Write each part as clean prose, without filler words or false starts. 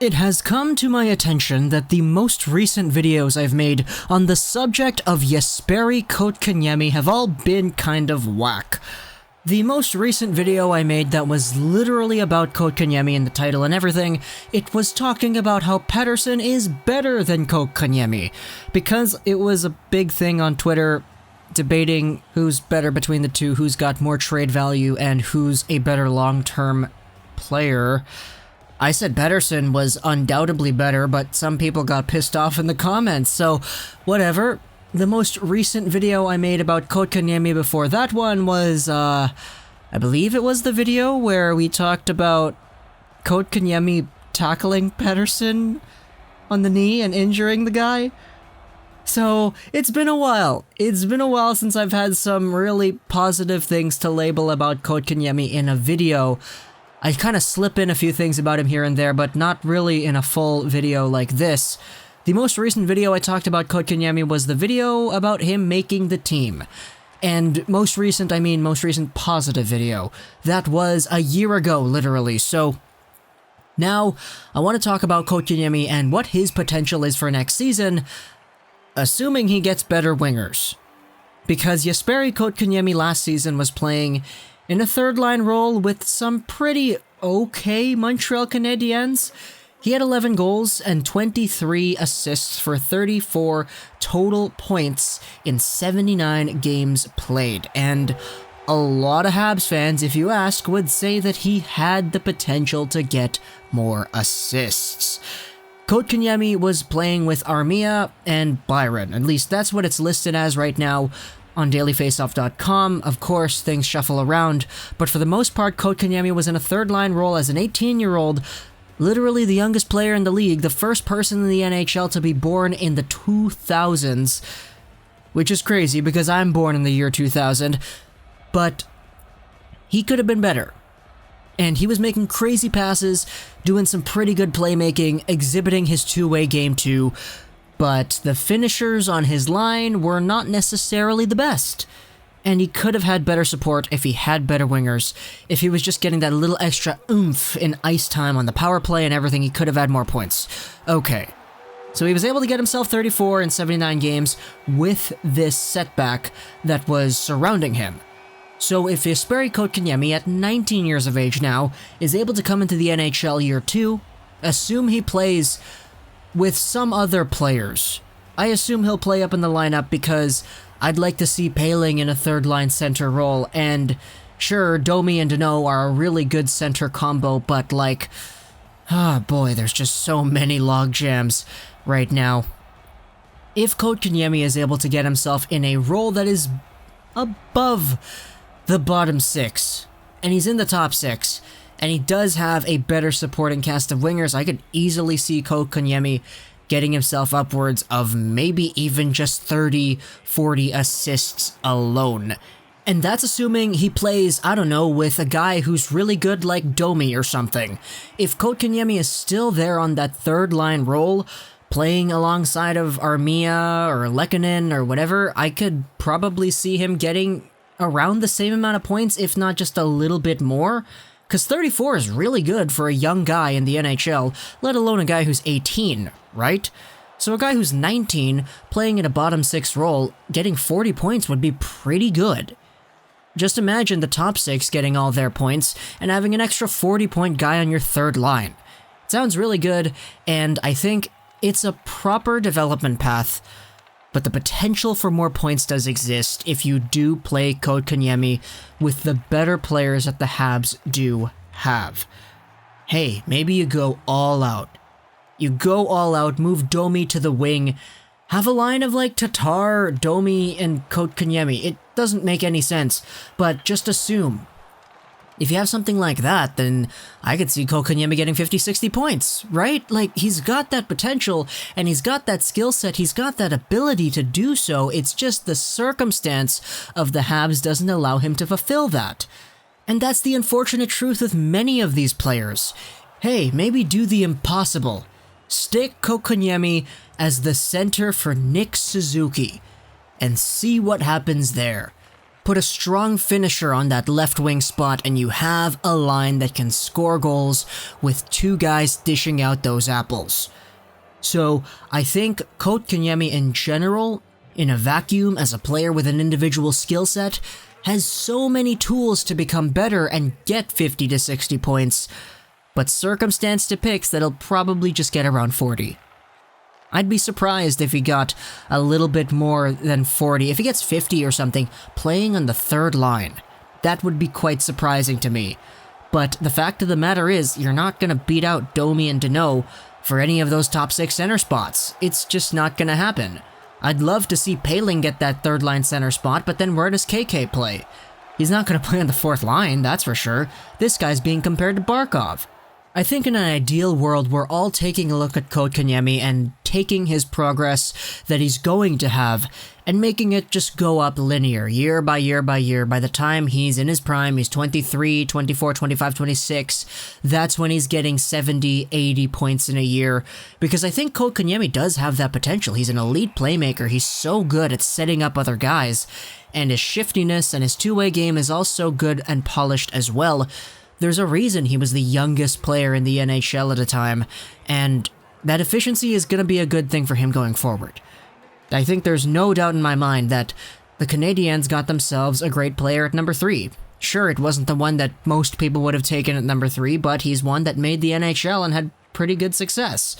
It has come to my attention that the most recent videos I've made on the subject of Jesperi Kotkaniemi have all been kind of whack. The most recent video I made that was literally about Kotkaniemi in the title and everything, it was talking about how Pettersson is better than Kotkaniemi, because it was a big thing on Twitter debating who's better between the two, who's got more trade value, and who's a better long-term player. I said Pettersson was undoubtedly better, but some people got pissed off in the comments, so whatever. The most recent video I made about Kotkaniemi before that one was, I believe it was the video where we talked about Kotkaniemi tackling Pettersson on the knee and injuring the guy. So, it's been a while. It's been a while since I've had some really positive things to label about Kotkaniemi in a video. I kind of slip in a few things about him here and there, but not really in a full video like this. The most recent video I talked about Kotkaniemi was the video about him making the team. And most recent positive video. That was a year ago, literally. So now I want to talk about Kotkaniemi and what his potential is for next season, assuming he gets better wingers. Because Jesperi Kotkaniemi last season was playing in a third-line role with some pretty okay Montreal Canadiens. He had 11 goals and 23 assists for 34 total points in 79 games played. And a lot of Habs fans, if you ask, would say that he had the potential to get more assists. Kotkaniemi was playing with Armia and Byron. At least that's what it's listed as right now on dailyfaceoff.com. Of course, things shuffle around, but for the most part, Kotkaniemi was in a third-line role as an 18-year-old, literally the youngest player in the league, the first person in the NHL to be born in the 2000s, which is crazy because I'm born in the year 2000, but he could have been better. And he was making crazy passes, doing some pretty good playmaking, exhibiting his two-way game too, but the finishers on his line were not necessarily the best. And he could have had better support if he had better wingers. If he was just getting that little extra oomph in ice time on the power play and everything, he could have had more points. Okay. So he was able to get himself 34 in 79 games with this setback that was surrounding him. So if Jesperi Kotkaniemi, at 19 years of age now, is able to come into the NHL year 2, assume he plays with some other players. I assume he'll play up in the lineup because I'd like to see Poehling in a third-line center role, and sure, Domi and Danault are a really good center combo, but like, boy, there's just so many logjams right now. If Kotkaniemi is able to get himself in a role that is above the bottom 6, and he's in the top 6, and he does have a better supporting cast of wingers, I could easily see Kotkaniemi getting himself upwards of maybe even just 30, 40 assists alone. And that's assuming he plays, I don't know, with a guy who's really good like Domi or something. If Kotkaniemi is still there on that third line role, playing alongside of Armia or Lehkonen or whatever, I could probably see him getting around the same amount of points, if not just a little bit more. Because 34 is really good for a young guy in the NHL, let alone a guy who's 18, right? So a guy who's 19, playing in a bottom 6 role, getting 40 points would be pretty good. Just imagine the top 6 getting all their points, and having an extra 40-point guy on your third line. It sounds really good, and I think it's a proper development path, but the potential for more points does exist if you do play Kotkaniemi with the better players that the Habs do have. Hey, maybe you go all out. You go all out, move Domi to the wing, have a line of like Tatar, Domi, and Kotkaniemi. It doesn't make any sense, but just assume. If you have something like that, then I could see Kotkaniemi getting 50, 60 points, right? Like, he's got that potential, and he's got that skill set, he's got that ability to do so, it's just the circumstance of the Habs doesn't allow him to fulfill that. And that's the unfortunate truth with many of these players. Hey, maybe do the impossible. Stick Kotkaniemi as the center for Nick Suzuki, and see what happens there. Put a strong finisher on that left wing spot and you have a line that can score goals with two guys dishing out those apples. So I think Kotkaniemi in general, in a vacuum as a player with an individual skill set, has so many tools to become better and get 50 to 60 points, but circumstance depicts that he'll probably just get around 40. I'd be surprised if he got a little bit more than 40. If he gets 50 or something, playing on the third line, that would be quite surprising to me. But the fact of the matter is, you're not going to beat out Domi and Deneau for any of those top 6 center spots. It's just not going to happen. I'd love to see Poehling get that third line center spot, but then where does KK play? He's not going to play on the fourth line, that's for sure. This guy's being compared to Barkov. I think in an ideal world, we're all taking a look at Kotkaniemi and taking his progress that he's going to have and making it just go up linear, year by year by year. By the time he's in his prime, he's 23, 24, 25, 26, that's when he's getting 70, 80 points in a year. Because I think Kotkaniemi does have that potential. He's an elite playmaker. He's so good at setting up other guys. And his shiftiness and his two-way game is also good and polished as well. There's a reason he was the youngest player in the NHL at a time, and that efficiency is going to be a good thing for him going forward. I think there's no doubt in my mind that the Canadiens got themselves a great player at number 3. Sure, it wasn't the one that most people would have taken at number 3, but he's one that made the NHL and had pretty good success.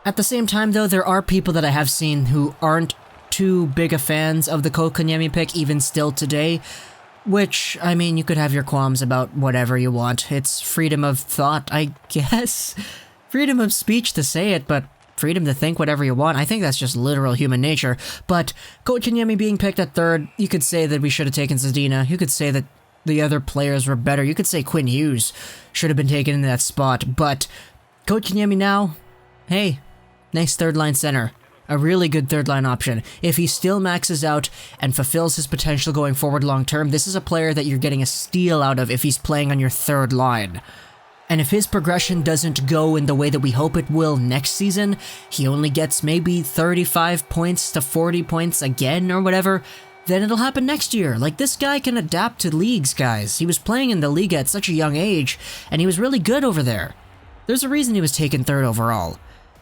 At the same time, though, there are people that I have seen who aren't too big of fans of the Kotkaniemi pick, even still today. Which, I mean, you could have your qualms about whatever you want. It's freedom of thought, I guess. Freedom of speech to say it, but freedom to think whatever you want. I think that's just literal human nature. But Kotkaniemi being picked at 3rd, you could say that we should have taken Zadina. You could say that the other players were better. You could say Quinn Hughes should have been taken in that spot. But Kotkaniemi now, hey, nice third-line center. A really good third-line option. If he still maxes out and fulfills his potential going forward long-term, this is a player that you're getting a steal out of if he's playing on your third line. And if his progression doesn't go in the way that we hope it will next season, he only gets maybe 35 points to 40 points again or whatever, then it'll happen next year. Like, this guy can adapt to leagues, guys. He was playing in the Liiga at such a young age, and he was really good over there. There's a reason he was taken 3rd overall.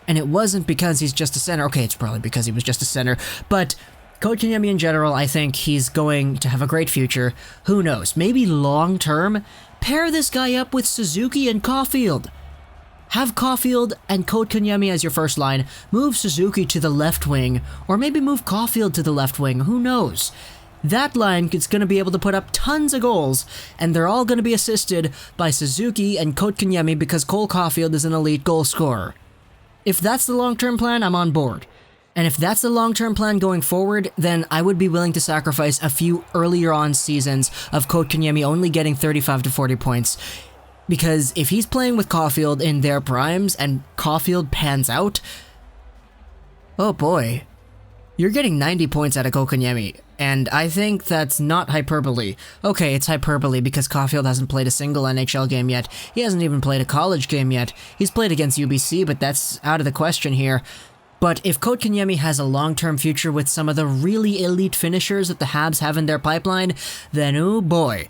And it wasn't because he's just a center. Okay, it's probably because he was just a center. But Kotkaniemi in general, I think he's going to have a great future. Who knows? Maybe long-term, pair this guy up with Suzuki and Caulfield. Have Caulfield and Kotkaniemi as your first line. Move Suzuki to the left wing. Or maybe move Caulfield to the left wing. Who knows? That line is going to be able to put up tons of goals, and they're all going to be assisted by Suzuki and Kotkaniemi because Cole Caulfield is an elite goal scorer. If that's the long-term plan, I'm on board. And if that's the long-term plan going forward, then I would be willing to sacrifice a few earlier on seasons of Kotkaniemi only getting 35 to 40 points. Because if he's playing with Caulfield in their primes and Caulfield pans out, oh boy, you're getting 90 points out of Kotkaniemi. And I think that's not hyperbole. Okay, it's hyperbole because Caulfield hasn't played a single NHL game yet. He hasn't even played a college game yet. He's played against UBC, but that's out of the question here. But if Kotkaniemi has a long-term future with some of the really elite finishers that the Habs have in their pipeline, then oh boy.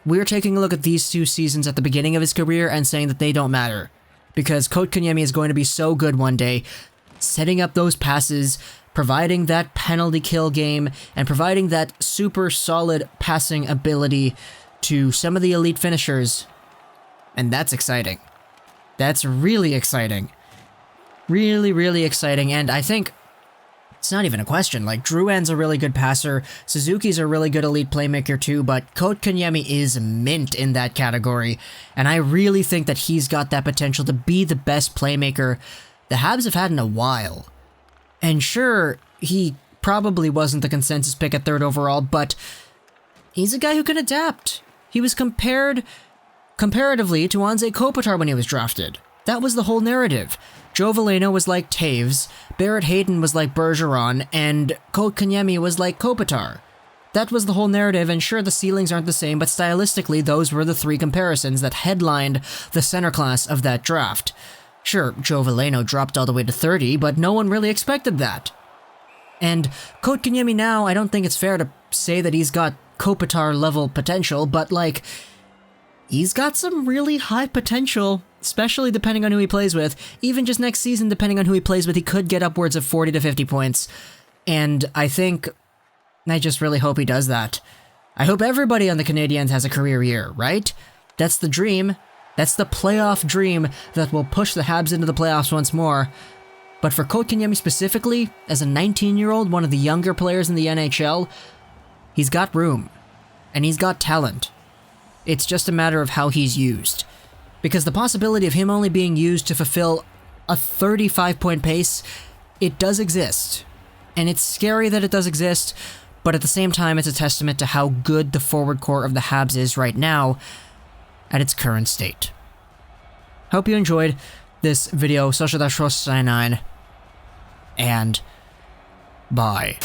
We're taking a look at these 2 seasons at the beginning of his career and saying that they don't matter. Because Kotkaniemi is going to be so good one day, setting up those passes, providing that penalty kill game, and providing that super solid passing ability to some of the elite finishers. And that's exciting. That's really exciting. Really, really exciting. And I think it's not even a question. Like, Drouin's a really good passer. Suzuki's a really good elite playmaker too, but Kotkaniemi is mint in that category. And I really think that he's got that potential to be the best playmaker the Habs have had in a while. And sure, he probably wasn't the consensus pick at 3rd overall, but he's a guy who can adapt. He was compared comparatively to Anze Kopitar when he was drafted. That was the whole narrative. Joe Veleno was like Taves, Barrett Hayton was like Bergeron, and Kotkaniemi was like Kopitar. That was the whole narrative, and sure, the ceilings aren't the same, but stylistically, those were the 3 comparisons that headlined the center class of that draft. Sure, Joe Veleno dropped all the way to 30, but no one really expected that. And Kotkaniemi now, I don't think it's fair to say that he's got Kopitar level potential, but like, he's got some really high potential, especially depending on who he plays with. Even just next season, depending on who he plays with, he could get upwards of 40 to 50 points. And I just really hope he does that. I hope everybody on the Canadiens has a career year, right? That's the dream. That's the playoff dream that will push the Habs into the playoffs once more. But for Kotkaniemi specifically, as a 19-year-old, one of the younger players in the NHL, he's got room. And he's got talent. It's just a matter of how he's used. Because the possibility of him only being used to fulfill a 35-point pace, it does exist. And it's scary that it does exist, but at the same time, it's a testament to how good the forward core of the Habs is right now at its current state. Hope you enjoyed this video. Social 9, and bye.